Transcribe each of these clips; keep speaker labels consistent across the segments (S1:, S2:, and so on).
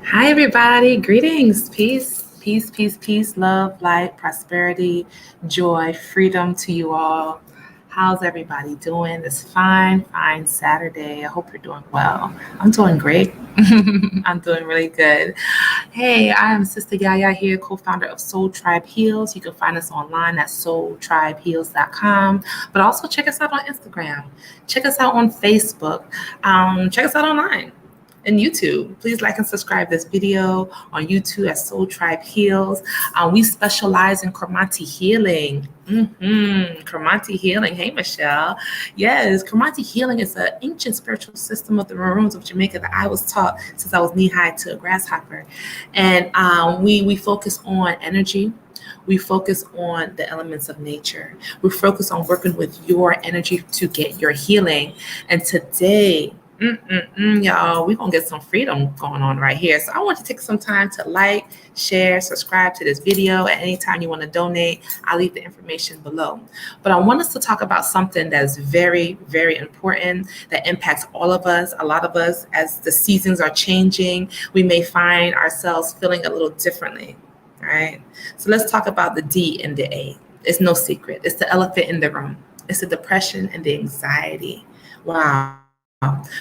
S1: Hi, everybody. Greetings. Peace, peace, peace, peace, love, light, prosperity, joy, freedom to you all. How's everybody doing this fine Saturday? I hope you're doing well. I'm doing great. I'm doing really good. Hey, I am Sistah Yaya here, co-founder of Soul Tribe Heals. You can find us online at soultribeheals.com, but also check us out on Instagram. Check us out on Facebook. Check us out online and YouTube. Please like and subscribe this video on YouTube at Soul Tribe Heals. We specialize in Kromanti healing. Kromanti healing. Hey, Michelle. Yes, Kromanti healing is an ancient spiritual system of the Maroons of Jamaica that I was taught since I was knee-high to a grasshopper. And we focus on energy. We focus on the elements of nature. We focus on working with your energy to get your healing. And today, y'all, we're going to get some freedom going on right here. So I want you to take some time to like, share, subscribe to this video. At any time you want to donate, I'll leave the information below. But I want us to talk about something that's very, very important that impacts all of us. A lot of us, as the seasons are changing, we may find ourselves feeling a little differently, right? So let's talk about the D and the A. It's no secret. It's the elephant in the room. It's the depression and the anxiety. Wow.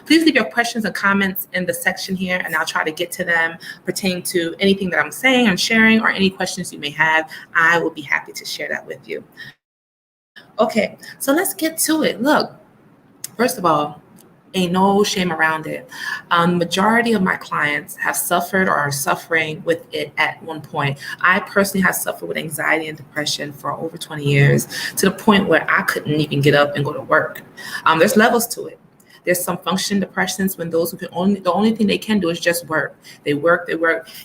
S1: Please leave your questions and comments in the section here, and I'll try to get to them pertaining to anything that I'm saying and sharing, or any questions you may have. I will be happy to share that with you. Okay, so let's get to it. Look, first of all, ain't no shame around it. Majority of my clients have suffered or are suffering with it at one point. I personally have suffered with anxiety and depression for over 20 years, to the point where I couldn't even get up and go to work. There's levels to it. There's some function depressions when those who can the only thing they can do is just work. They work.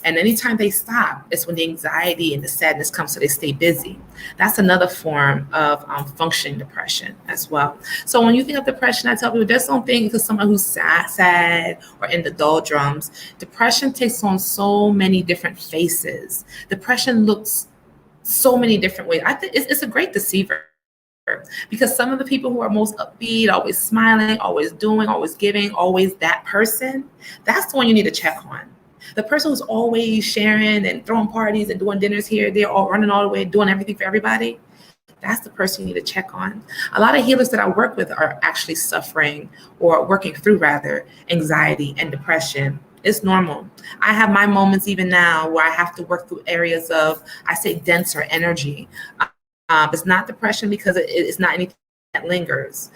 S1: And anytime they stop, it's when the anxiety and the sadness comes, so they stay busy. That's another form of functioning depression as well. So when you think of depression, I tell people there's something for someone who's sad or in the doldrums. Depression takes on so many different faces. Depression looks so many different ways. I think it's a great deceiver. Because some of the people who are most upbeat, always smiling, always doing, always giving, always that person, that's the one you need to check on. The person who's always sharing and throwing parties and doing dinners here, they're all running all the way, doing everything for everybody. That's the person you need to check on. A lot of healers that I work with are actually suffering, or working through rather, anxiety and depression. It's normal. I have my moments even now where I have to work through areas of, I say, denser energy. It's not depression because it's not anything that lingers.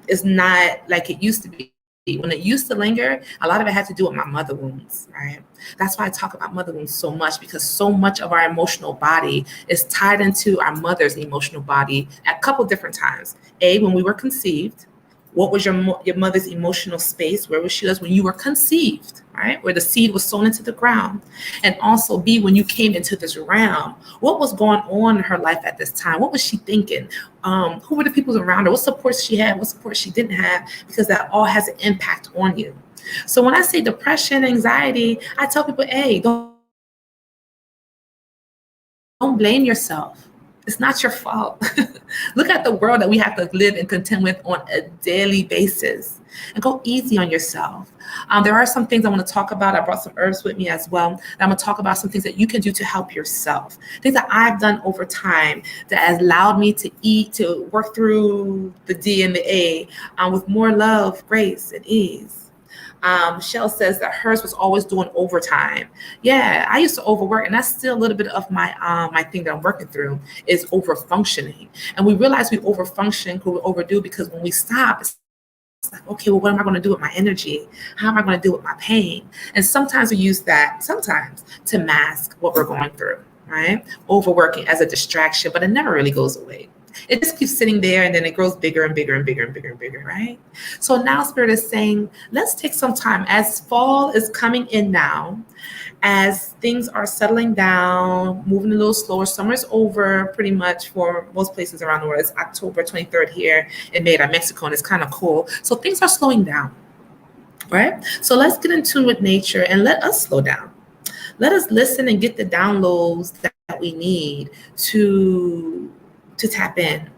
S1: It's not like it used to be. When it used to linger, a lot of it had to do with my mother wounds, right? That's why I talk about mother wounds so much, because so much of our emotional body is tied into our mother's emotional body at a couple different times. A, when we were conceived. What was your mother's emotional space? Where was she when you were conceived, right? Where the seed was sown into the ground. And also B, when you came into this realm, what was going on in her life at this time? What was she thinking? Who were the people around her? What support she had? What support she didn't have? Because that all has an impact on you. So when I say depression, anxiety, I tell people, hey, don't blame yourself. It's not your fault. Look at the world that we have to live and contend with on a daily basis, and go easy on yourself. There are some things I want to talk about. I brought some herbs with me as well. And I'm going to talk about some things that you can do to help yourself. Things that I've done over time that has allowed me to work through the D and the A with more love, grace, and ease. Michelle says that hers was always doing overtime. Yeah, I used to overwork, and that's still a little bit of my my thing that I'm working through is over functioning. And we realize we overfunction, we overdo, because when we stop, it's like, okay, well, what am I going to do with my energy? How am I going to deal with my pain? And sometimes we use that to mask what we're going through, right? Overworking as a distraction, but it never really goes away. It just keeps sitting there, and then it grows bigger and bigger and bigger and bigger and bigger, right? So now Spirit is saying, let's take some time as fall is coming in now, as things are settling down, moving a little slower. Summer's over pretty much for most places around the world. It's October 23rd here in Mérida, Mexico, and it's kind of cool. So things are slowing down, right? So let's get in tune with nature and let us slow down. Let us listen and get the downloads that we need to tap in,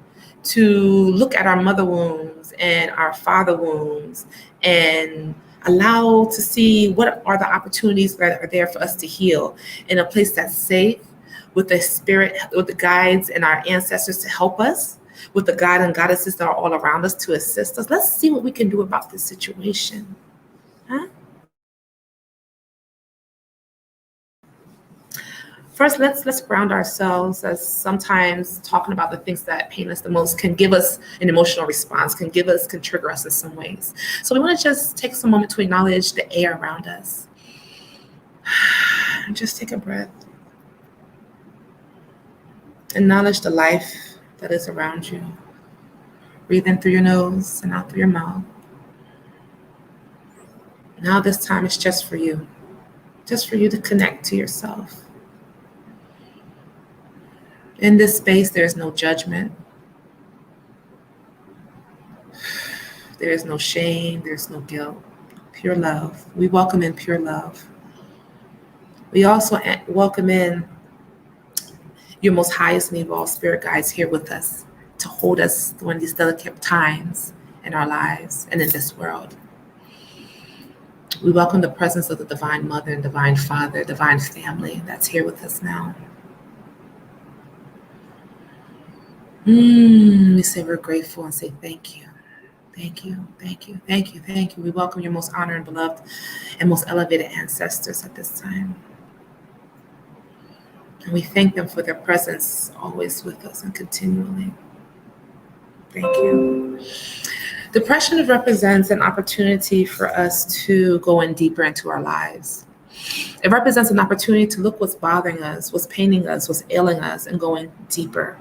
S1: to look at our mother wounds and our father wounds, and Allow to see what are the opportunities that are there for us to heal in a place that's safe, with the spirit, with the guides and our ancestors to help us, with the God and goddesses that are all around us to assist us. Let's see what we can do about this situation. Huh? First, let's ground ourselves, as sometimes talking about the things that pain us the most can give us an emotional response, can trigger us in some ways. So we want to just take some moment to acknowledge the air around us. Just take a breath. Acknowledge the life that is around you. Breathe in through your nose and out through your mouth. Now this time it's just for you to connect to yourself. In this space, there is no judgment. There is no shame. There's no guilt. Pure love. We welcome in pure love. We also welcome in your most highest and evolved spirit guides here with us to hold us during these delicate times in our lives and in this world. We welcome the presence of the Divine Mother and Divine Father, Divine Family that's here with us now. We say we're grateful and say thank you. Thank you, thank you, thank you, thank you. We welcome your most honored and beloved and most elevated ancestors at this time. And we thank them for their presence always with us and continually. Thank you. Depression represents an opportunity for us to go in deeper into our lives. It represents an opportunity to look what's bothering us, what's paining us, what's ailing us, and going deeper.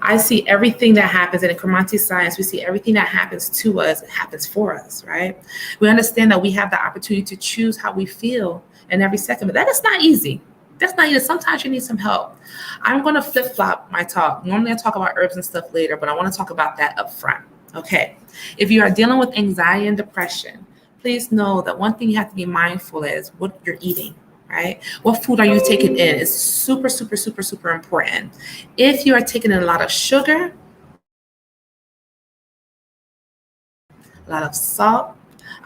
S1: I see everything that happens, and in Kromanti science, we see everything that happens to us, it happens for us, right? We understand that we have the opportunity to choose how we feel in every second, but that is not easy. That's not easy. Sometimes you need some help. I'm going to flip-flop my talk. Normally I talk about herbs and stuff later, but I want to talk about that up front. Okay. If you are dealing with anxiety and depression, please know that one thing you have to be mindful is what you're eating, right? What food are you taking in is super, super, super, super important. If you are taking in a lot of sugar, a lot of salt,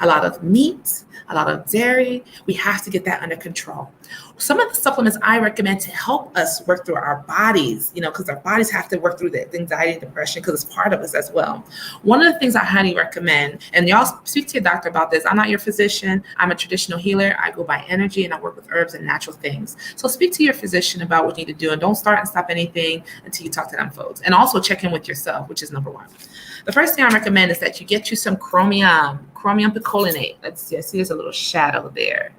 S1: a lot of meat, a lot of dairy, we have to get that under control. Some of the supplements I recommend to help us work through our bodies, because our bodies have to work through the anxiety and depression because it's part of us as well. One of the things I highly recommend, and y'all speak to your doctor about this. I'm not your physician. I'm a traditional healer. I go by energy and I work with herbs and natural things. So speak to your physician about what you need to do, and don't start and stop anything until you talk to them folks. And also check in with yourself, which is number one. The first thing I recommend is that you get you some chromium picolinate. Let's see, I see there's a little shadow there.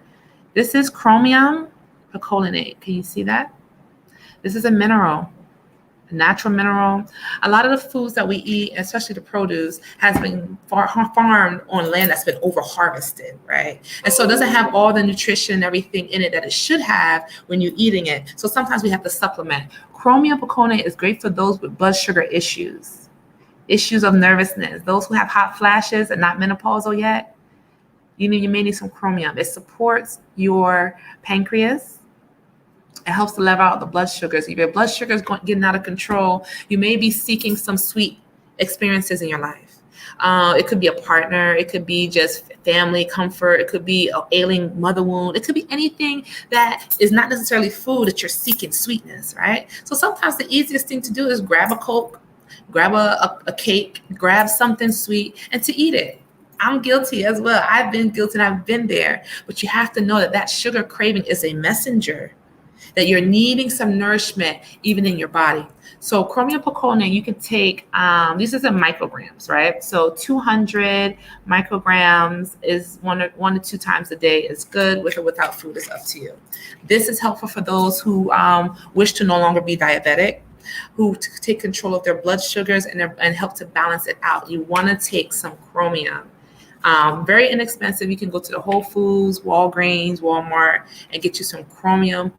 S1: This is chromium picolinate. Can you see that? This is a mineral, a natural mineral. A lot of the foods that we eat, especially the produce, has been farmed on land that's been over harvested, right? And so it doesn't have all the nutrition and everything in it that it should have when you're eating it. So sometimes we have to supplement. Chromium picolinate is great for those with blood sugar issues of nervousness, those who have hot flashes and not menopausal yet. You may need some chromium. It supports your pancreas. It helps to level out the blood sugars. If your blood sugar is getting out of control, you may be seeking some sweet experiences in your life. It could be a partner. It could be just family comfort. It could be an ailing mother wound. It could be anything that is not necessarily food that you're seeking sweetness, right? So sometimes the easiest thing to do is grab a Coke, grab a cake, grab something sweet, and to eat it. I'm guilty as well. I've been guilty and I've been there. But you have to know that sugar craving is a messenger, that you're needing some nourishment even in your body. So chromium picolinate, you can take, these are in micrograms, right? So 200 micrograms is one to two times a day is good. With or without food is up to you. This is helpful for those who wish to no longer be diabetic, who take control of their blood sugars and help to balance it out. You want to take some chromium. Very inexpensive. You can go to the Whole Foods, Walgreens, Walmart, and get you some chromium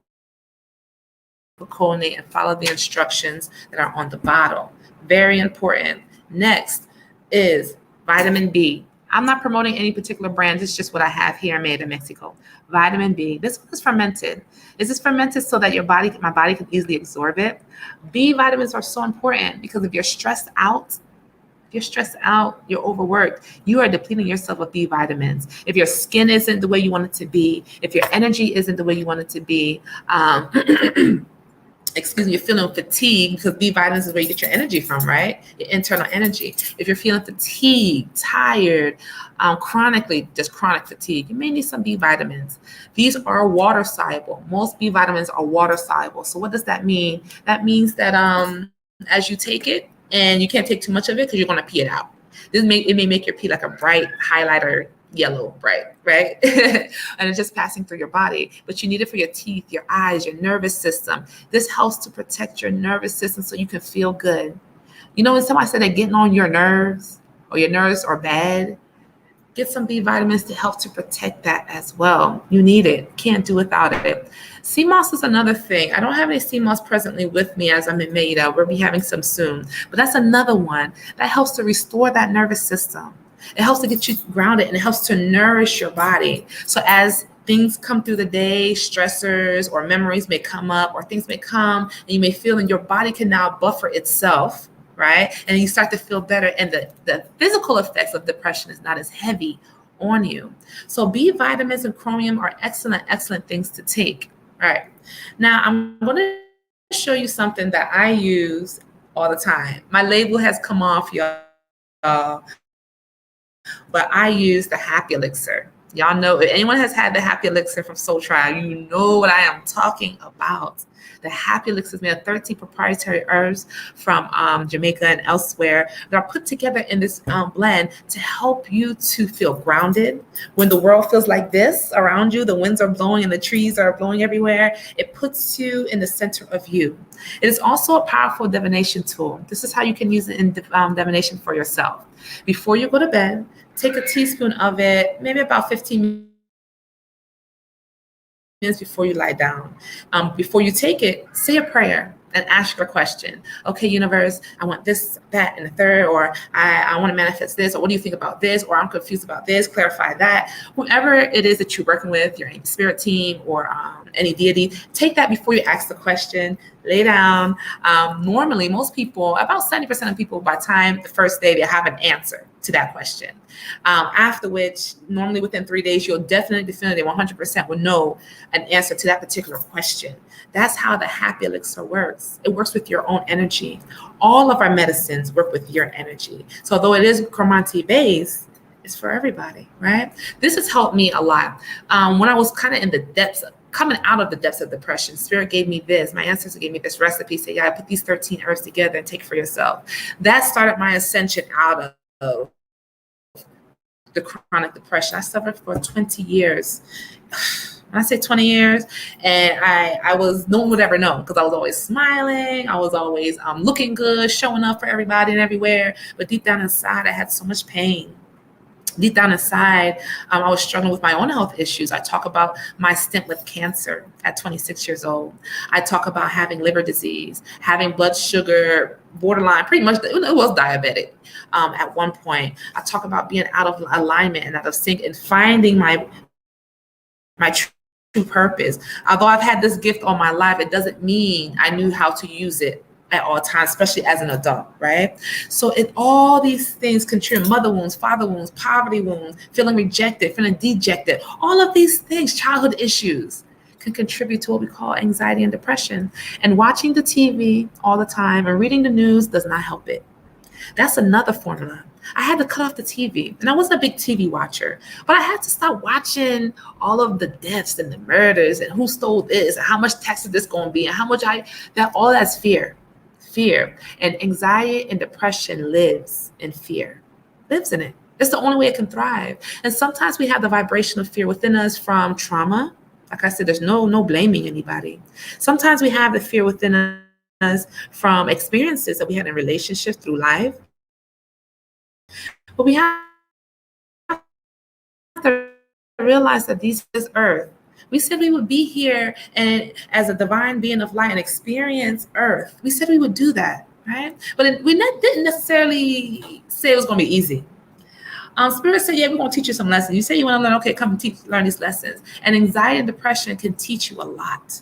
S1: picolinate and follow the instructions that are on the bottle. Very important. Next is vitamin B. I'm not promoting any particular brand. It's just what I have here made in Mexico. Vitamin B. This one is fermented. This is fermented so that my body can easily absorb it. B vitamins are so important because if you're stressed out, If you're stressed out, you're overworked, you are depleting yourself of B vitamins. If your skin isn't the way you want it to be, if your energy isn't the way you want it to be, excuse me, you're feeling fatigued, because B vitamins is where you get your energy from, right? Your internal energy. If you're feeling fatigued, tired, chronically, just chronic fatigue, you may need some B vitamins. These are water soluble. Most B vitamins are water soluble. So what does that mean? That means that as you take it, and you can't take too much of it because you're going to pee it out. It may make your pee like a bright highlighter yellow, bright, right? And it's just passing through your body. But you need it for your teeth, your eyes, your nervous system. This helps to protect your nervous system so you can feel good. You know, when somebody said they're getting on your nerves, or your nerves are bad, get some B vitamins to help to protect that as well. You need it. Can't do without it. Sea moss is another thing. I don't have any sea moss presently with me as I'm in Maida. We'll be having some soon. But that's another one that helps to restore that nervous system. It helps to get you grounded, and it helps to nourish your body. So as things come through the day, stressors or memories may come up, or things may come, and you may feel, and your body can now buffer itself, right? And you start to feel better, and the physical effects of depression is not as heavy on you. So B vitamins and chromium are excellent things to take. All right. Now I'm going to show you something that I use all the time. My label has come off, y'all, but I use the Happy Elixir. Y'all know, if anyone has had the Happy Elixir from Soul Tribe, you know what I am talking about. The Happy Elixir is made of 13 proprietary herbs from Jamaica and elsewhere that are put together in this blend to help you to feel grounded. When the world feels like this around you, the winds are blowing and the trees are blowing everywhere, it puts you in the center of you. It is also a powerful divination tool. This is how you can use it in divination for yourself. Before you go to bed, take a teaspoon of it, maybe about 15 minutes before you lie down. Before you take it, say a prayer and ask your question. Okay, universe, I want this, that, and the third, or I want to manifest this, or what do you think about this, or I'm confused about this, clarify that. Whoever it is that you're working with, your spirit team or any deity, take that before you ask the question, lay down. Normally, most people, about 70% of people, by the time the first day, they have an answer to that question. After which, normally within 3 days, you'll definitely 100% will know an answer to that particular question. That's how the Happy Elixir works. It works with your own energy. All of our medicines work with your energy. So although it is Kromanti based, it's for everybody, right? This has helped me a lot. When I was kind of in the depths, coming out of the depths of depression, Spirit gave me this. My ancestors gave me this recipe. Say, yeah, put these 13 herbs together and take it for yourself. That started my ascension out of the chronic depression. I suffered for 20 years. When I say 20 years, and I was, no one would ever know, because I was always smiling. I was always looking good, showing up for everybody and everywhere. But deep down inside, I had so much pain. Deep down inside, I was struggling with my own health issues. I talk about my stint with cancer at 26 years old. I talk about having liver disease, having blood sugar borderline, pretty much, it was diabetic at one point. I talk about being out of alignment and out of sync, and finding my true purpose. Although I've had this gift all my life, it doesn't mean I knew how to use it at all times, especially as an adult, right? So all these things contribute: mother wounds, father wounds, poverty wounds, feeling rejected, feeling dejected. All of these things, childhood issues, can contribute to what we call anxiety and depression. And watching the TV all the time and reading the news does not help it. That's another formula. I had to cut off the TV, and I wasn't a big TV watcher, but I had to stop watching all of the deaths and the murders and who stole this and how much tax is this going to be and how much all that's fear. And anxiety and depression lives in fear, lives in it. It's the only way it can thrive. And sometimes we have the vibration of fear within us from trauma. Like I said, there's no blaming anybody. Sometimes we have the fear within us from experiences that we had in relationships through life. But we have to realize that this earth, we said we would be here and as a divine being of light and experience earth. We said we would do that, right? But we didn't necessarily say it was going to be easy. Spirit said, yeah, we're going to teach you some lessons. You say you want to learn, okay, come learn these lessons. And anxiety and depression can teach you a lot.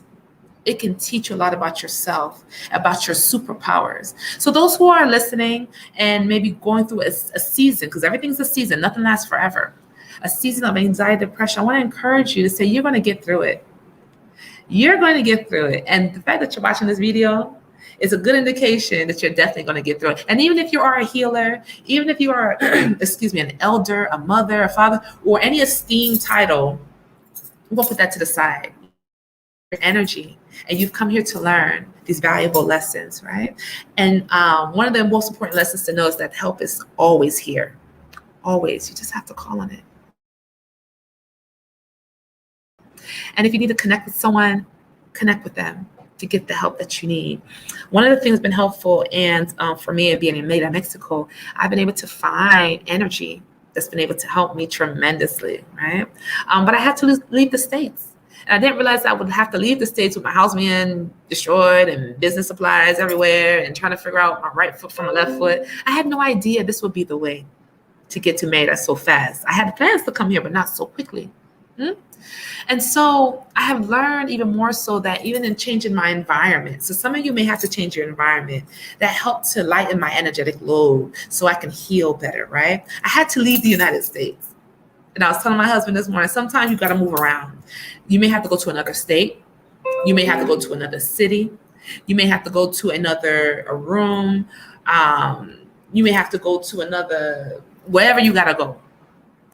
S1: it can teach you a lot about yourself, about your superpowers. So those who are listening and maybe going through a season, because everything's a season, nothing lasts forever, a season of anxiety, depression, I want to encourage you to say, you're going to get through it. You're going to get through it. And the fact that you're watching this video is a good indication that you're definitely going to get through it. And even if you are a healer, even if you are, excuse me, an elder, a mother, a father, or any esteemed title, we'll put that to the side. Your energy, and you've come here to learn these valuable lessons, right? And one of the most important lessons to know is that help is always here. Always. You just have to call on it. And if you need to connect with someone, connect with them to get the help that you need. One of the things that's been helpful, and for me, being in Mérida, Mexico, I've been able to find energy that's been able to help me tremendously, right? But I had to leave the States. And I didn't realize I would have to leave the States with my house being destroyed and business supplies everywhere and trying to figure out my right foot from my left foot. I had no idea this would be the way to get to Mérida so fast. I had plans to come here, but not so quickly. And so I have learned even more so that even in changing my environment, so some of you may have to change your environment, that helped to lighten my energetic load so I can heal better, right? I had to leave the United States. And I was telling my husband this morning, sometimes you got to move around. You may have to go to another state. You may have to go to another city. You may have to go to a room. You may have to go to another, wherever you got to go.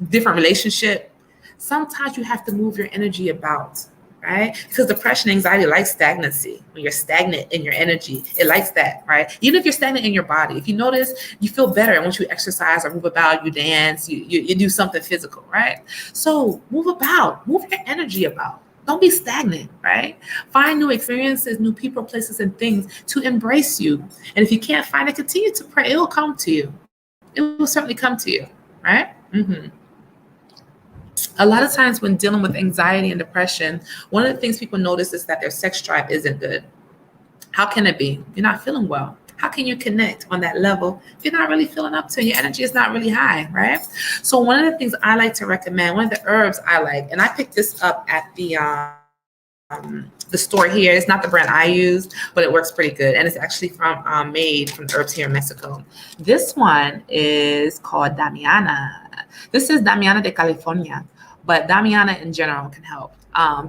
S1: Different relationship. Sometimes you have to move your energy about, right? Because depression, anxiety likes stagnancy. When you're stagnant in your energy, it likes that, right? Even if you're stagnant in your body, if you notice, you feel better once you exercise or move about, you dance, you do something physical, right? So move about, move your energy about. Don't be stagnant, right? Find new experiences, new people, places, and things to embrace you. And if you can't find it, continue to pray. It will come to you. It will certainly come to you, right? A lot of times when dealing with anxiety and depression, one of the things people notice is that their sex drive isn't good. How can it be? You're not feeling well. How can you connect on that level if you're not really feeling up to it? Your energy is not really high, right? So one of the things I like to recommend, one of the herbs I like, and I picked this up at the store here. It's not the brand I use, but it works pretty good. And it's actually made from herbs here in Mexico. This one is called Damiana. This is Damiana de California, but Damiana in general can help.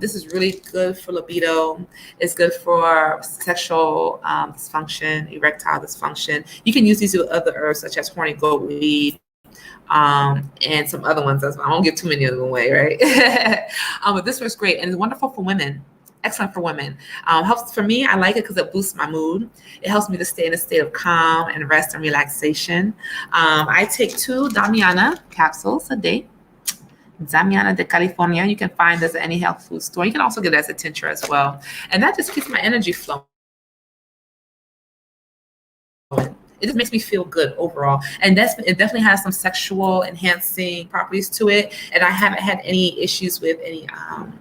S1: This is really good for libido. It's good for sexual dysfunction, erectile dysfunction. You can use these with other herbs such as horny goat weed, and some other ones as well. I won't give too many of them away, right? But this works great and it's wonderful for women. Excellent for women. Helps for me. I like it because it boosts my mood. It helps me to stay in a state of calm and rest and relaxation. I take 2 Damiana capsules a day. Damiana de California. You can find this at any health food store. You can also get it as a tincture as well. And that just keeps my energy flowing. It just makes me feel good overall. And it definitely has some sexual enhancing properties to it. And I haven't had any issues with any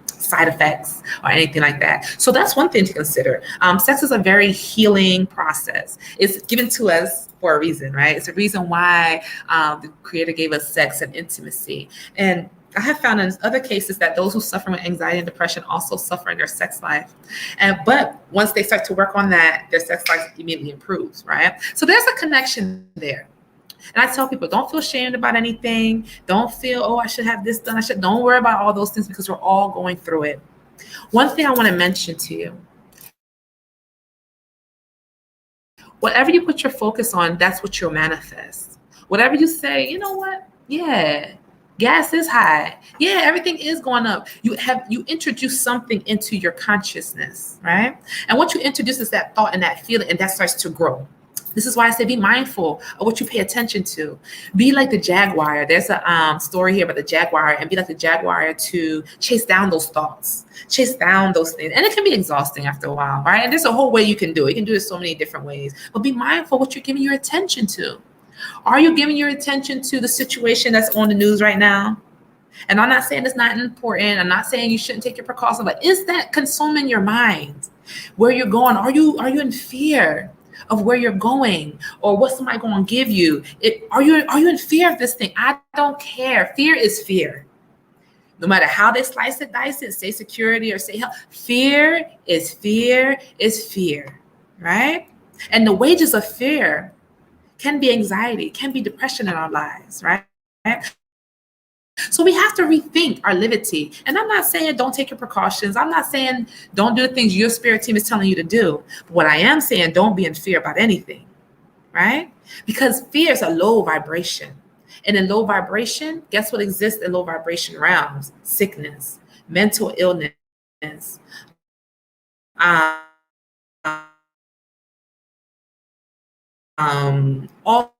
S1: side effects or anything like that. So that's one thing to consider. Sex is a very healing process. It's given to us for a reason, right? It's a reason why the Creator gave us sex and intimacy. And I have found in other cases that those who suffer with anxiety and depression also suffer in their sex life. But once they start to work on that, their sex life immediately improves, right? So there's a connection there. And I tell people, don't feel ashamed about anything. Don't feel, oh, I should have this done. Don't worry about all those things because we're all going through it. One thing I want to mention to you, whatever you put your focus on, that's what you'll manifest. Whatever you say, you know what? Yeah. Gas is high. Yeah, everything is going up. You introduce something into your consciousness, right? And what you introduce is that thought and that feeling, and that starts to grow. This is why I say be mindful of what you pay attention to. Be like the jaguar. There's a story here about the jaguar, and be like the jaguar to chase down those thoughts, chase down those things. And it can be exhausting after a while, right? And there's a whole way you can do it. You can do it so many different ways. But be mindful of what you're giving your attention to. Are you giving your attention to the situation that's on the news right now? And I'm not saying it's not important. I'm not saying you shouldn't take your precautions, but is that consuming your mind? Where you're going? Are you in fear of where you're going or what somebody going to give you? Are you in fear of this thing? I don't care. Fear is fear. No matter how they slice it, dice it, say security or say health, fear is fear is fear, right? And the wages of fear can be anxiety, can be depression in our lives, right? So we have to rethink our liberty. And I'm not saying don't take your precautions. I'm not saying don't do the things your spirit team is telling you to do. But what I am saying, don't be in fear about anything, right? Because fear is a low vibration. And in low vibration, guess what exists in low vibration realms? Sickness, mental illness, um, all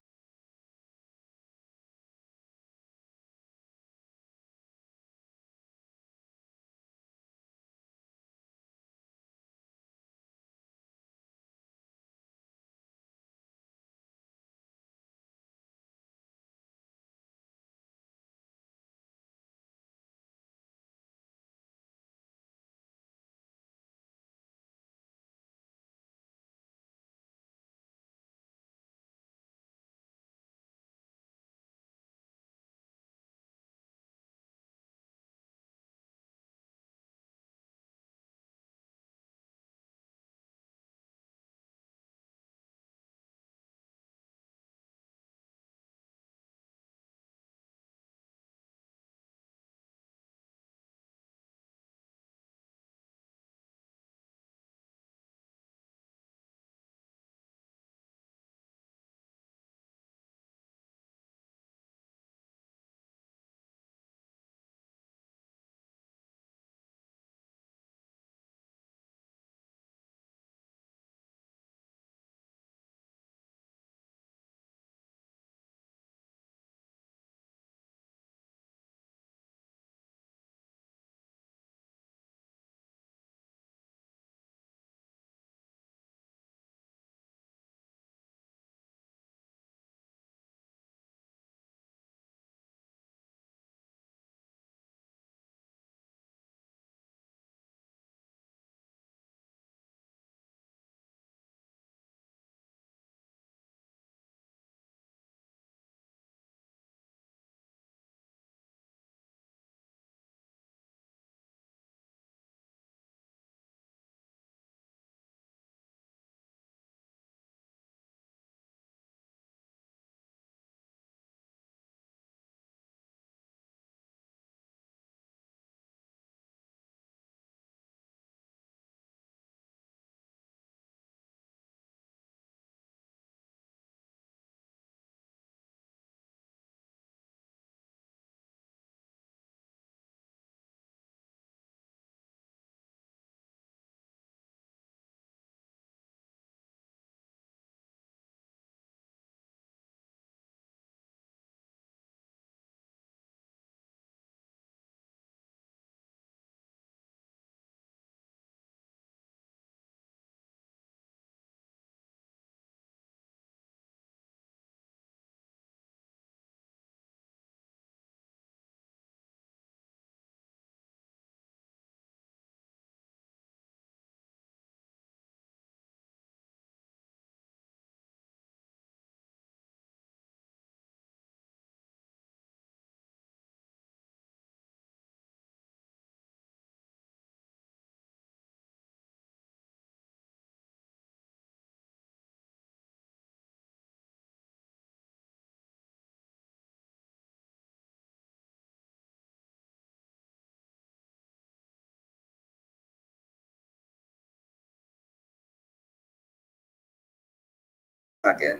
S1: Okay.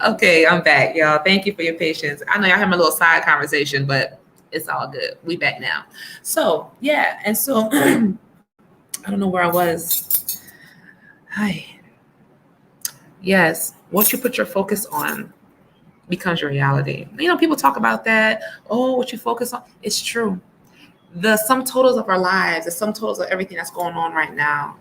S1: Okay, I'm back, y'all. Thank you for your patience. I know y'all having a little side conversation, but it's all good. We back now. So yeah, and so I don't know where I was. Hi. Yes, what you put your focus on becomes your reality. You know, people talk about that. Oh, what you focus on. It's true. The sum totals of our lives, the sum totals of everything that's going on right now,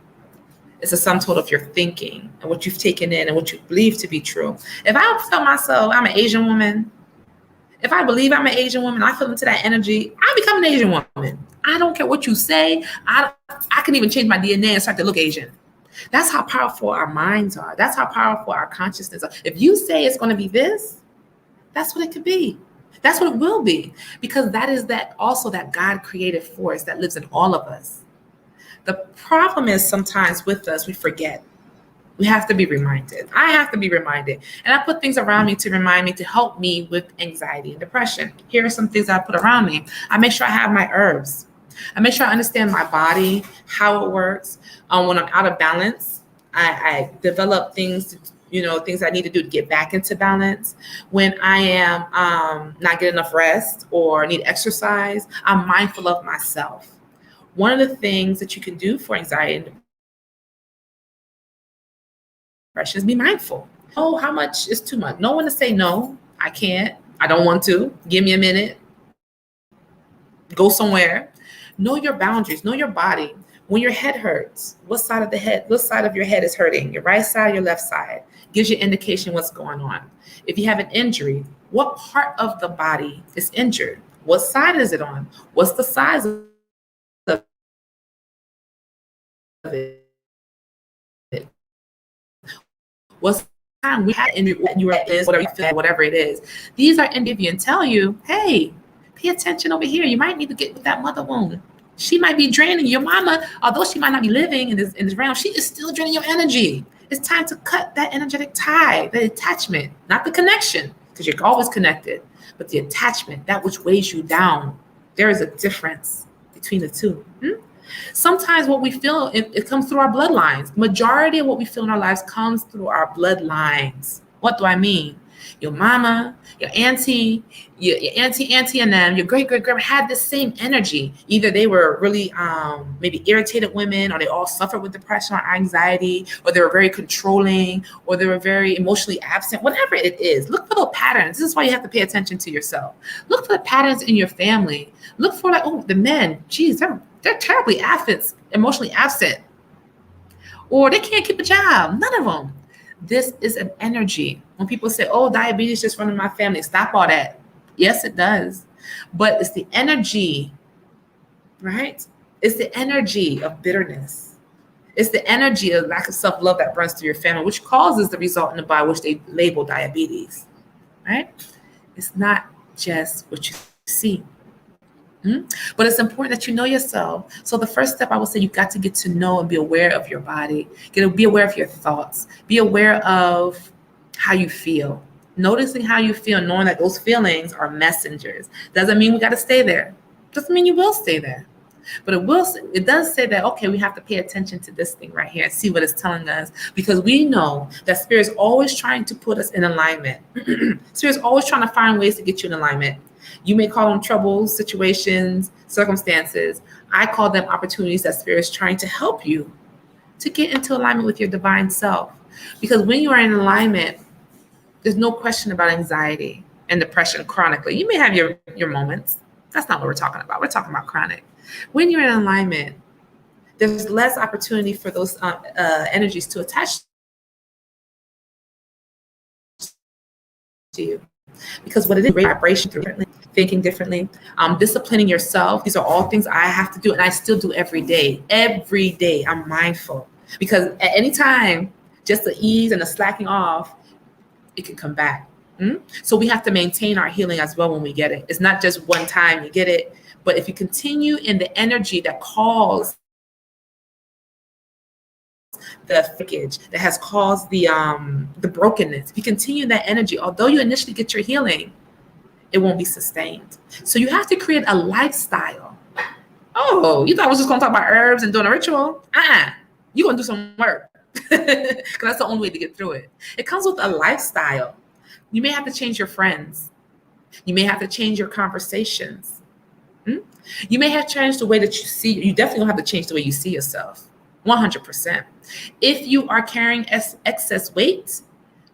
S1: it's a sum total of your thinking and what you've taken in and what you believe to be true. If I feel myself, I'm an Asian woman. If I believe I'm an Asian woman, I feel into that energy, I become an Asian woman. I don't care what you say. I can even change my DNA and start to look Asian. That's how powerful our minds are. That's how powerful our consciousness are. If you say it's going to be this, that's what it could be. That's what it will be, because that is that also that God created force that lives in all of us. The problem is sometimes with us, we forget. We have to be reminded. I have to be reminded. And I put things around me to remind me, to help me with anxiety and depression. Here are some things I put around me. I make sure I have my herbs. I make sure I understand my body, how it works. When I'm out of balance, I develop things, things I need to do to get back into balance. When I am not getting enough rest or need exercise, I'm mindful of myself. One of the things that you can do for anxiety and depression is be mindful. Oh, how much is too much? Know when to say no. I can't. I don't want to. Give me a minute. Go somewhere. Know your boundaries. Know your body. When your head hurts, what side of your head is hurting? Your right side, your left side? Gives you indication what's going on. If you have an injury, what part of the body is injured? What side is it on? What's the size of it? What's the time we had injury, you were this, whatever you feel, whatever it is. These are individuals and tell you, hey, pay attention over here. You might need to get with that mother wound. She might be draining your mama, although she might not be living in this realm, she is still draining your energy. It's time to cut that energetic tie, the attachment, not the connection, because you're always connected, but the attachment, that which weighs you down. There is a difference between the two. Sometimes what we feel, it comes through our bloodlines. Majority of what we feel in our lives comes through our bloodlines. What do I mean? Your mama, your auntie, your auntie and them, your great-great-grandma had the same energy. Either they were really maybe irritated women, or they all suffered with depression or anxiety, or they were very controlling, or they were very emotionally absent, whatever it is. Look for those patterns. This is why you have to pay attention to yourself. Look for the patterns in your family. Look for the men, geez, they're terribly absent, emotionally absent, or they can't keep a job. None of them. This is an energy. When people say, oh, diabetes just running my family, stop all that. Yes, it does. But it's the energy, right? It's the energy of bitterness. It's the energy of lack of self-love that runs through your family, which causes the result in the body, which they label diabetes, right? It's not just what you see. But it's important that you know yourself. So the first step, I would say, you got to get to know and be aware of your body. Be aware of your thoughts. Be aware of how you feel. Noticing how you feel, knowing that those feelings are messengers. Doesn't mean we got to stay there. Doesn't mean you will stay there. But it does say that, okay, we have to pay attention to this thing right here and see what it's telling us, because we know that Spirit is always trying to put us in alignment. Spirit is always trying to find ways to get you in alignment. You may call them troubles, situations, circumstances. I call them opportunities that Spirit is trying to help you to get into alignment with your divine self. Because when you are in alignment, there's no question about anxiety and depression chronically. You may have your moments. That's not what we're talking about. We're talking about chronic. When you're in alignment, there's less opportunity for those energies to attach to you. Because what it is, vibration differently, thinking differently, disciplining yourself. These are all things I have to do, and I still do every day. Every day, I'm mindful, because at any time, just the ease and the slacking off, it can come back. So we have to maintain our healing as well when we get it. It's not just one time you get it, but if you continue in the energy that caused the breakage, that has caused the brokenness, if you continue that energy, although you initially get your healing, it won't be sustained. So you have to create a lifestyle. Oh, you thought I was just going to talk about herbs and doing a ritual? You're going to do some work, because that's the only way to get through it. It comes with a lifestyle. You may have to change your friends. You may have to change your conversations. You may have to change the way that you see. You definitely don't have to change the way you see yourself. 100%. If you are carrying excess weight,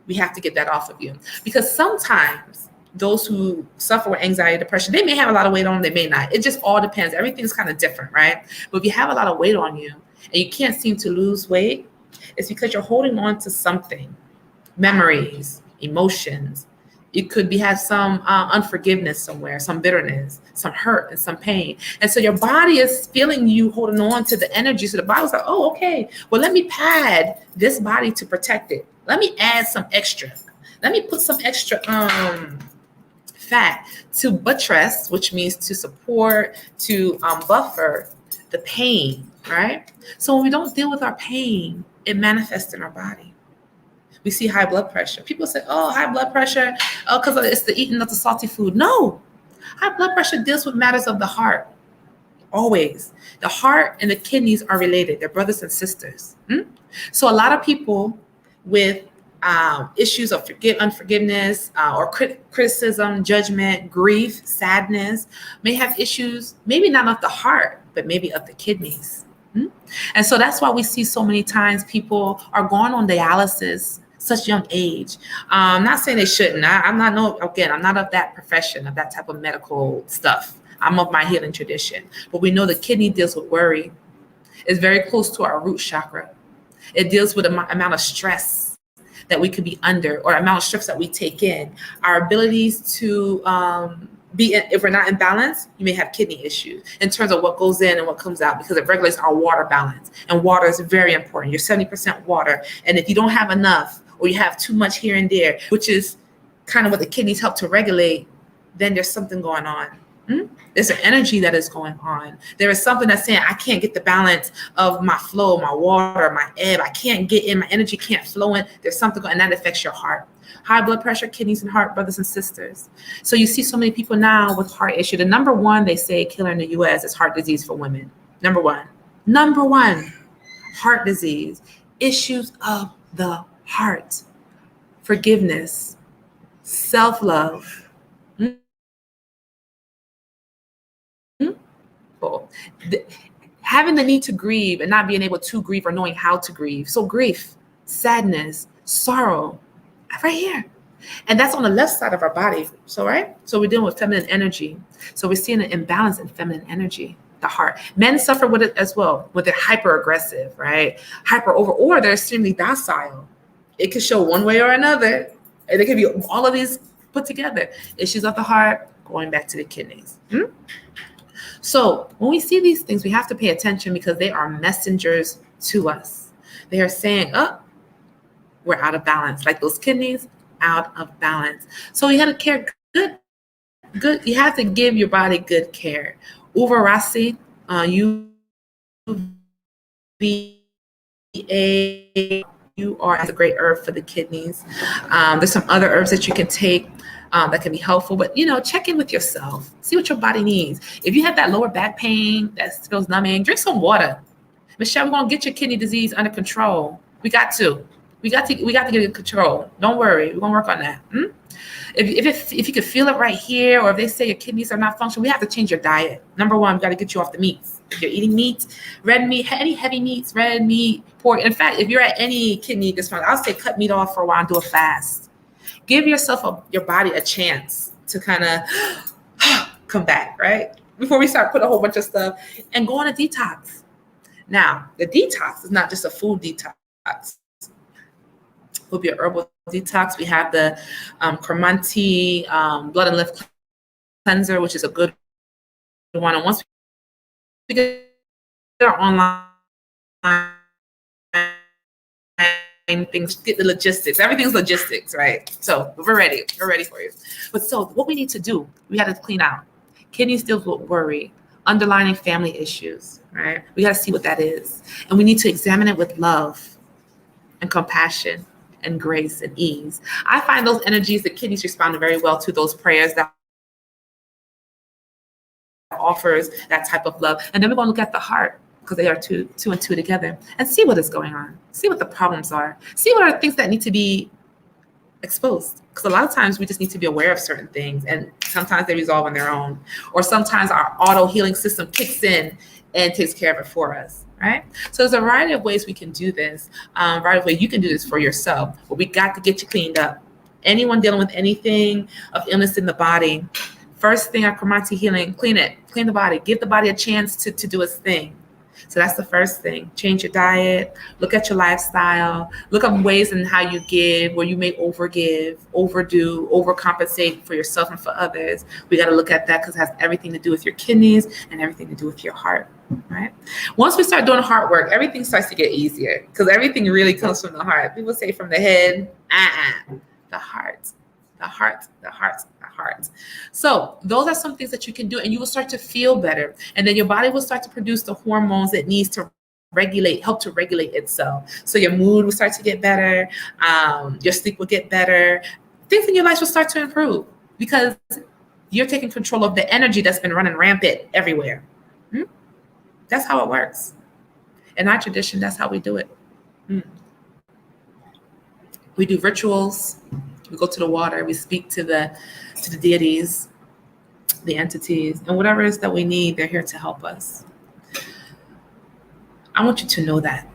S1: we have to get that off of you. Because sometimes those who suffer with anxiety, depression, they may have a lot of weight on them, they may not. It just all depends. Everything's kind of different, right? But if you have a lot of weight on you and you can't seem to lose weight, it's because you're holding on to something, memories, emotions. It could have some unforgiveness somewhere, some bitterness, some hurt, and some pain. And so your body is feeling you holding on to the energy. So the body's like, oh, okay, well, let me pad this body to protect it. Let me add some extra. Let me put some extra fat to buttress, which means to support, to buffer the pain, right? So when we don't deal with our pain, it manifests in our body. We see high blood pressure. People say, oh, high blood pressure, oh, because it's the eating of the salty food. No, high blood pressure deals with matters of the heart. Always. The heart and the kidneys are related. They're brothers and sisters. So a lot of people with issues of unforgiveness or criticism, judgment, grief, sadness may have issues, maybe not of the heart, but maybe of the kidneys. And so that's why we see so many times people are going on dialysis such young age. I'm not saying they shouldn't. I'm not of that profession, of that type of medical stuff. I'm of my healing tradition. But we know the kidney deals with worry. It's very close to our root chakra. It deals with the amount of stress that we could be under, or amount of stress that we take in. Our abilities to if we're not in balance, you may have kidney issues in terms of what goes in and what comes out, because it regulates our water balance. And water is very important. You're 70% water. And if you don't have enough, or you have too much here and there, which is kind of what the kidneys help to regulate, then there's something going on. There's an energy that is going on. There is something that's saying, I can't get the balance of my flow, my water, my ebb. I can't get in, my energy can't flow in. There's something going, and that affects your heart. High blood pressure, kidneys and heart, brothers and sisters. So you see so many people now with heart issue. The number one, they say, killer in the US is heart disease for women. Number one, heart disease, issues of the heart, forgiveness, self-love. Having the need to grieve and not being able to grieve or knowing how to grieve. So grief, sadness, sorrow, right here. And that's on the left side of our body. So, right? So we're dealing with feminine energy. So we're seeing an imbalance in feminine energy, the heart. Men suffer with it as well, when they're hyper aggressive, right? Or they're extremely docile. It could show one way or another. And it could be all of these put together. Issues of the heart, going back to the kidneys. So when we see these things, we have to pay attention, because they are messengers to us. They are saying, oh, we're out of balance. Like those kidneys, out of balance. So you got to care good. You have to give your body good care. Uvarasi, is a great herb for the kidneys. There's some other herbs that you can take that can be helpful, but check in with yourself. See what your body needs. If you have that lower back pain that feels numbing, drink some water. Michelle, we're gonna get your kidney disease under control. We got to get it in control. Don't worry, we're gonna work on that. If you can feel it right here, or if they say your kidneys are not functioning, we have to change your diet. Number one, we got to get you off the meats. If you're eating meat, red meat, any heavy meats, red meat, pork. In fact, if you're at any kidney dysfunction, I'll say cut meat off for a while and do a fast. Give your body a chance to kind of come back, right? Before we start putting a whole bunch of stuff, and go on a detox. Now, the detox is not just a food detox. Will be an herbal detox. We have the Kromanti blood and lymph cleanser, which is a good one. And once we get our online things, get the logistics. Everything's logistics, right? So we're ready. We're ready for you. But so what we need to do, we got to clean out. Kidneys deals with worry, underlying family issues, right? We got to see what that is. And we need to examine it with love and compassion and grace and ease. I find those energies, the kidneys respond very well to those prayers that offers that type of love. And then we're going to look at the heart, because they are two and two together, and see what is going on. See what the problems are. See what are things that need to be exposed. Because a lot of times we just need to be aware of certain things, and sometimes they resolve on their own. Or sometimes our auto healing system kicks in and takes care of it for us, right? So there's a variety of ways we can do this. A variety of ways you can do this for yourself. But we got to get you cleaned up. Anyone dealing with anything of illness in the body, first thing, our Kromanti healing, clean it. Clean the body. Give the body a chance to do its thing. So that's the first thing. Change your diet. Look at your lifestyle. Look at ways in how you give, where you may overgive, overdo, overcompensate for yourself and for others. We got to look at that, because it has everything to do with your kidneys and everything to do with your heart, right? Once we start doing heart work, everything starts to get easier, because everything really comes from the heart. People say from the head, the heart. the heart, the heart, the heart. So those are some things that you can do, and you will start to feel better. And then your body will start to produce the hormones it needs to help to regulate itself. So your mood will start to get better. Your sleep will get better. Things in your life will start to improve because you're taking control of the energy that's been running rampant everywhere. That's how it works. In our tradition, that's how we do it. We do rituals. We go to the water. We speak to the deities, the entities, and whatever it is that we need, they're here to help us. I want you to know that.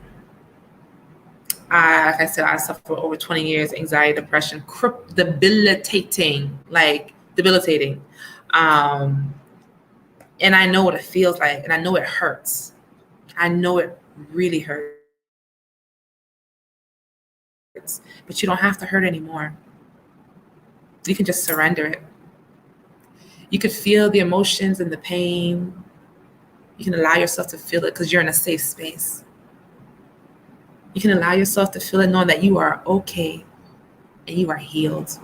S1: Like I said, I suffered for over 20 years, anxiety, depression, debilitating. And I know what it feels like, and I know it hurts. I know it really hurts. But you don't have to hurt anymore. You can just surrender it. You can feel the emotions and the pain. You can allow yourself to feel it because you're in a safe space. You can allow yourself to feel it knowing that you are okay and you are healed.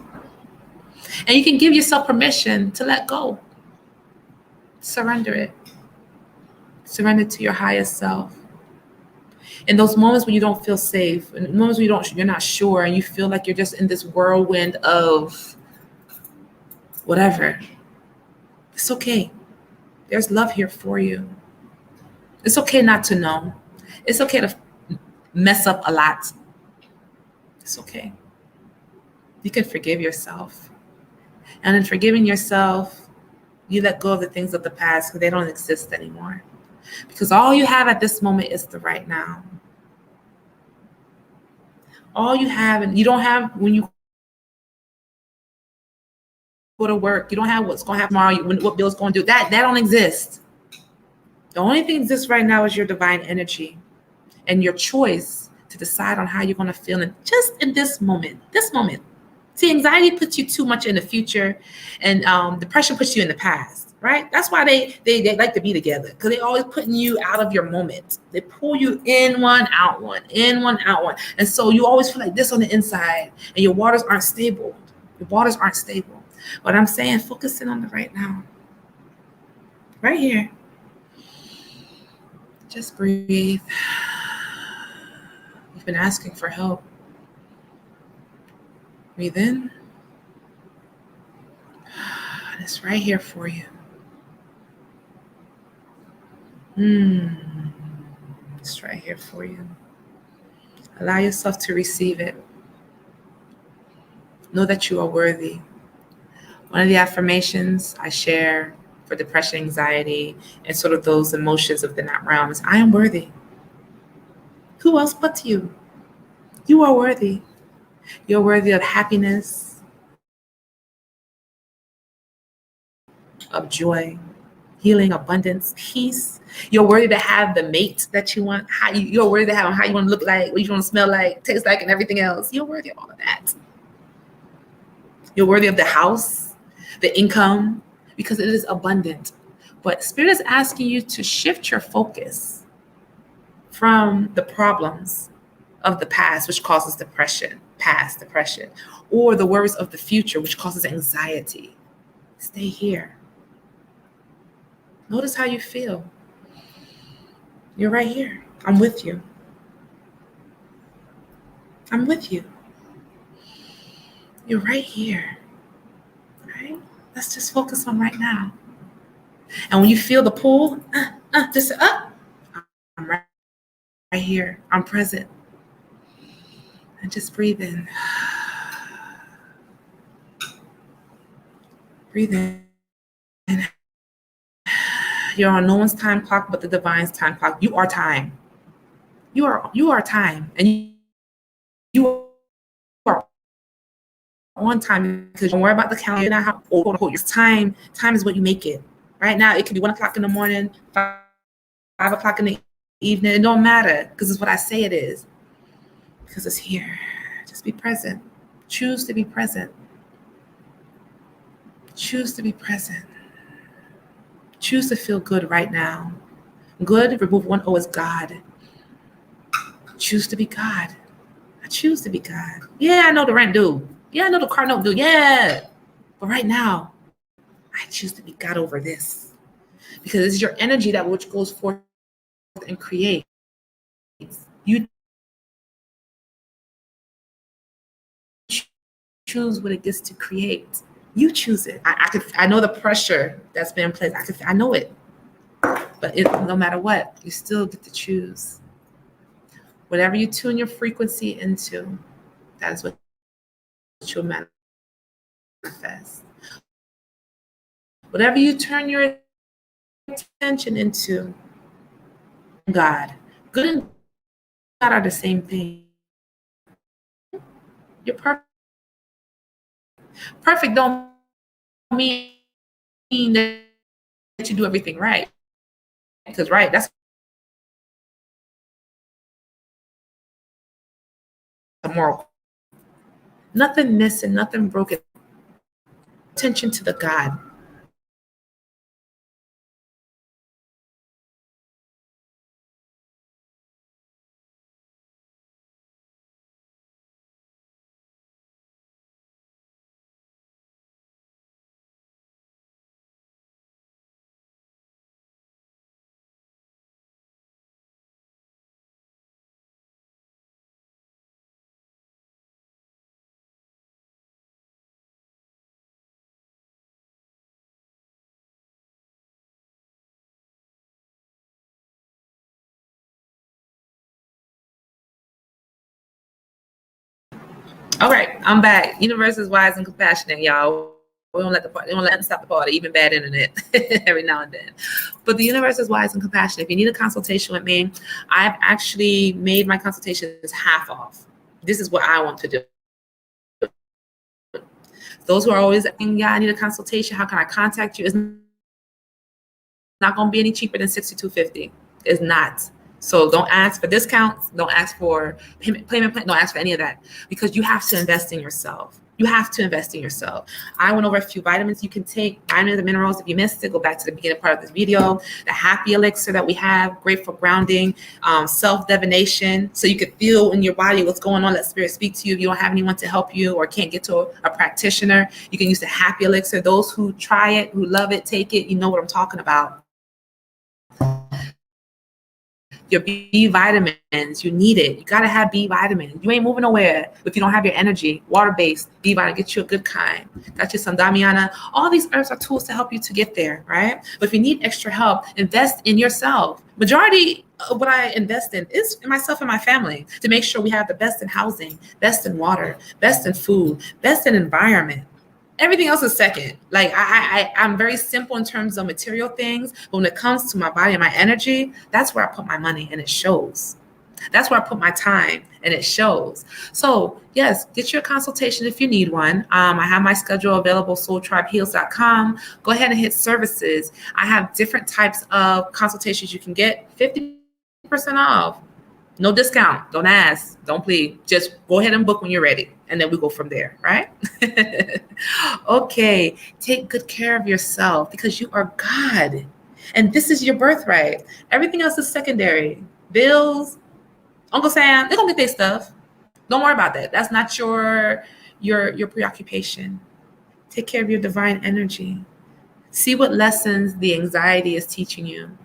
S1: And you can give yourself permission to let go. Surrender it. Surrender to your highest self. In those moments when you don't feel safe, in moments when you're not sure, and you feel like you're just in this whirlwind of whatever, it's okay. There's love here for you. It's okay not to know. It's okay to mess up a lot. It's okay. You can forgive yourself. And in forgiving yourself, you let go of the things of the past because they don't exist anymore. Because all you have at this moment is the right now. All you have, and you don't have when you go to work, you don't have what's going to happen tomorrow, what Bill's going to do. That don't exist. The only thing that exists right now is your divine energy and your choice to decide on how you're going to feel just in this moment. See, anxiety puts you too much in the future, and depression puts you in the past, right? That's why they like to be together, because they're always putting you out of your moment. They pull you in one, out one, in one, out one. And so you always feel like this on the inside, and your waters aren't stable. But I'm saying, focus in on the right now. Right here. Just breathe. You've been asking for help. Breathe in. And it's right here for you. It's right here for you. Allow yourself to receive it. Know that you are worthy. One of the affirmations I share for depression, anxiety, and sort of those emotions of the that realm is, I am worthy. Who else but you? You are worthy. You're worthy of happiness, of joy, healing, abundance, peace. You're worthy to have the mate that you want. You're worthy to have how you want to look like, what you want to smell like, taste like, and everything else. You're worthy of all of that. You're worthy of the house, the income, because it is abundant. But Spirit is asking you to shift your focus from the problems of the past, which causes depression, or the worries of the future, which causes anxiety. Stay here. Notice how you feel. You're right here. I'm with you. I'm with you. You're right here. Right? Let's just focus on right now. And when you feel the pull, just up. I'm right here. I'm present. And just breathe in. Breathe in. You're on no one's time clock but the divine's time clock. You are time. You are time. And you are on time, because don't worry about the calendar. Not how quote unquote your time. Time is what you make it. Right now, it could be 1 o'clock in the morning, 5 o'clock in the evening. It don't matter, because it's what I say it is. Because it's here. Just be present. Choose to be present. Choose to be present. Choose to feel good right now. Good, remove one O, is God. Choose to be God. I choose to be God. Yeah, I know the rent due. Yeah, I know the cardinal do. Yeah. But right now, I choose to be God over this. Because it's your energy that which goes forth and creates. You choose what it gets to create. You choose it. I know the pressure that's been placed. I know it. But no matter what, you still get to choose. Whatever you tune your frequency into, that is what you'll manifest. Whatever you turn your attention into, God. Good and God are the same thing. You're perfect. Perfect don't mean that you do everything right. Because right, that's a moral. Nothing missing, nothing broken. Attention to the God. All right, I'm back. Universe is wise and compassionate, y'all. We don't let them stop the party, even bad internet every now and then. But the universe is wise and compassionate. If you need a consultation with me, I've actually made my consultations half off. This is what I want to do. Those who are always asking, yeah, I need a consultation. How can I contact you? It's not going to be any cheaper than $62.50. It's not. So don't ask for discounts. Don't ask for payment plan. Don't ask for any of that, because you have to invest in yourself. You have to invest in yourself. I went over a few vitamins you can take, vitamins and minerals. If you missed it, go back to the beginning part of this video. The happy elixir that we have, great for grounding, self-divination, so you can feel in your body what's going on. Let spirit speak to you. If you don't have anyone to help you or can't get to a practitioner, you can use the happy elixir. Those who try it, who love it, take it, you know what I'm talking about. Your B vitamins, you need it. You gotta have B vitamins. You ain't moving nowhere if you don't have your energy. Water-based B vitamin, get you a good kind. Got you some Damiana. All these herbs are tools to help you to get there, right? But if you need extra help, invest in yourself. Majority of what I invest in is in myself and my family, to make sure we have the best in housing, best in water, best in food, best in environment. Everything else is second. Like I'm very simple in terms of material things, but when it comes to my body and my energy, that's where I put my money, and it shows. That's where I put my time, and it shows. So yes, get your consultation if you need one. I have my schedule available, soultribeheals.com. Go ahead and hit services. I have different types of consultations you can get 50% off. No discount. Don't ask. Don't plead. Just go ahead and book when you're ready. And then we go from there, right? Okay. Take good care of yourself, because you are God. And this is your birthright. Everything else is secondary. Bills, Uncle Sam, they're going to get their stuff. Don't worry about that. That's not your preoccupation. Take care of your divine energy. See what lessons the anxiety is teaching you,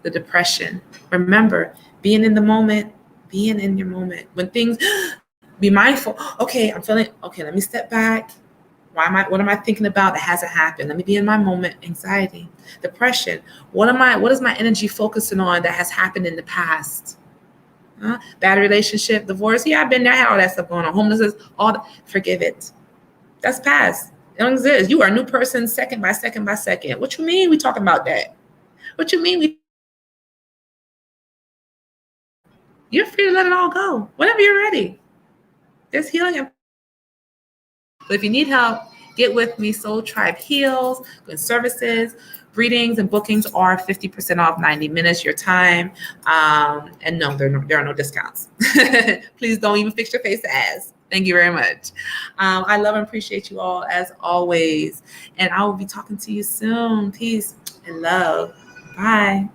S1: the depression. Remember, being in the moment, being in your moment. When things, be mindful. Okay, I'm feeling, okay, let me step back. What am I thinking about that hasn't happened? Let me be in my moment. Anxiety, depression. What is my energy focusing on that has happened in the past? Bad relationship, divorce. Yeah, I've been there, I had all that stuff going on. Homelessness, forgive it. That's past. It don't exist. You are a new person second by second by second. What you mean we talking about that? What you mean you're free to let it all go whenever you're ready. There's healing. So if you need help, get with me. Soul Tribe Heals, good services, readings and bookings are 50% off, 90 minutes, your time. And no, there are no discounts. Please don't even fix your face to ask. Thank you very much. I love and appreciate you all as always. And I will be talking to you soon. Peace and love. Bye.